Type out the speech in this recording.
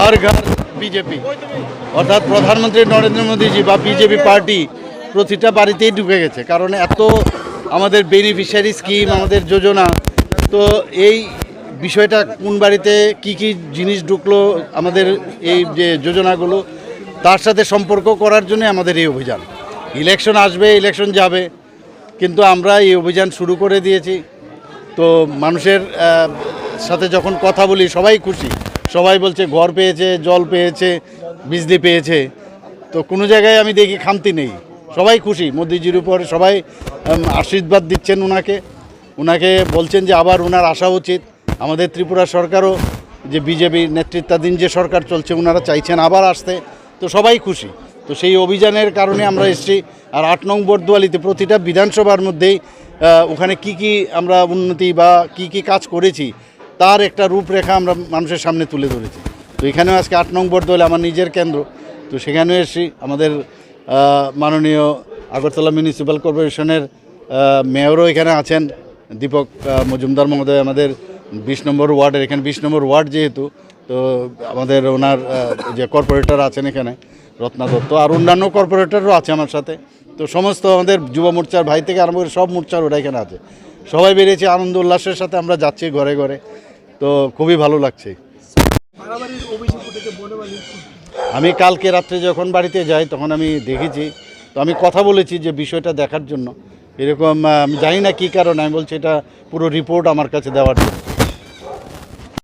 हर घर बीजेपी अर्थात प्रधानमंत्री नरेंद्र मोदी जी बा बीजेपी पार्टी प्रतिटा बाड़ीतेই ঢুকে গেছে কারণ এত আমাদের বেনিফিশিয়ারি স্কিম আমাদের যোজনা তো এই বিষয়টা কোন বাড়িতে কি কি জিনিস ঢুকলো আমাদের এই যে যোজনাগুলো তার সাথে সম্পর্ক করার জন্য আমাদের এই অভিযান ইলেকশন আসবে ইলেকশন যাবে কিন্তু আমরা এই অভিযান শুরু করে দিয়েছি তো মানুষের সাথে যখন কথা বলি সবাই খুশি সবাই বলছে ঘর পেয়েছে জল পেয়েছে বিজলি পেয়েছে তো কোনো জায়গায় আমি দেখি খামতি নেই সবাই খুশি মোদিজির উপর সবাই আশীর্বাদ দিচ্ছেন ওনাকে বলছেন যে আবার ওনার আসা উচিত আমাদের ত্রিপুরা সরকারও যে বিজেপি নেতৃত্বাধীন যে সরকার চলছে ওনারা চাইছেন আবার আসতে তো সবাই খুশি তো সেই অভিযানের কারণে আমরা এসেছি আর ৮ নং বর্দুয়ালিতে প্রতিটা বিধানসভার মধ্যেই ওখানে কি আমরা উন্নতি বা কি কাজ করেছি তার একটা রূপরেখা আমরা মানুষের সামনে তুলে ধরেছি তো এখানেও আজকে ৮ নং বর্দুয়ালি আমার নিজের কেন্দ্র তো সেখানেও এসেছি আমাদের মাননীয় আগরতলা মিউনিসিপ্যাল কর্পোরেশনের মেয়রও এখানে আছেন দীপক মজুমদার মহোদয় আমাদের ২০ নম্বর ওয়ার্ডের এখানে ২০ নম্বর ওয়ার্ড যেহেতু তো আমাদের ওনার যে কর্পোরেটর আছেন এখানে রত্না দত্ত আর অন্যান্য কর্পোরেটরও আছে আমার সাথে তো সমস্ত আমাদের যুব মোর্চার ভাই থেকে আরম্ভ করে সব মোর্চার ওরা এখানে আছে সবাই বেরিয়েছে আনন্দ উল্লাসের সাথে আমরা যাচ্ছি ঘরে ঘরে তো খুবই ভালো লাগছে আমি কালকে রাত্রে যখন বাড়িতে যাই তখন আমি দেখেছি তো আমি কথা বলেছি যে বিষয়টা দেখার জন্য এরকম আমি জানি না কী কারণে আমি বলছি এটা পুরো রিপোর্ট আমার কাছে দেওয়ার জন্য